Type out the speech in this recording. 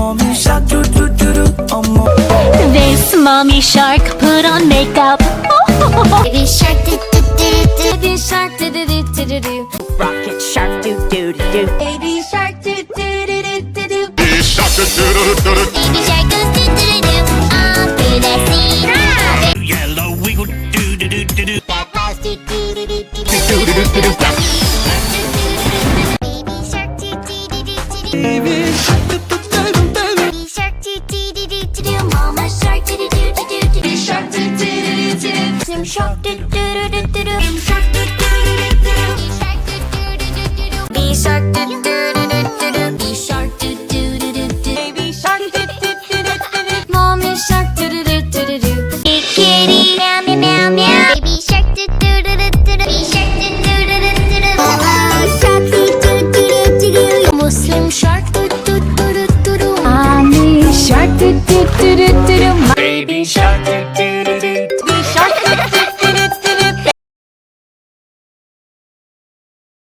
mommy shark doo doo doo doo. Oh This mommy shark put on makeup. Baby shark do do do do. Baby shark do do do do do do. Rocket shark do do do do. Baby shark do do do do do do. Baby shark goes do do do do. Under the sea. Yellow wiggle doo doo doo doo doo. That house do do do do do. Do do do do do. Baby shark do do do do do. Baby shark doo doo doo doo doo. Baby shark do do do do do. Mama shark do do do do do. Baby shark do do do do do. Sim shark do do do do do do. Sim shark do do do do do. Baby shark do do do do do. Baby shark do do do do do. Baby shark do do do do do do. Mommy shark do do do do do do. Big kitty meow meow meow meow. Baby shark do do do do do do. Baby shark do do do do do do. Shark do do do do do. Muslim shark do do do do do do. Mommy shark do do do do do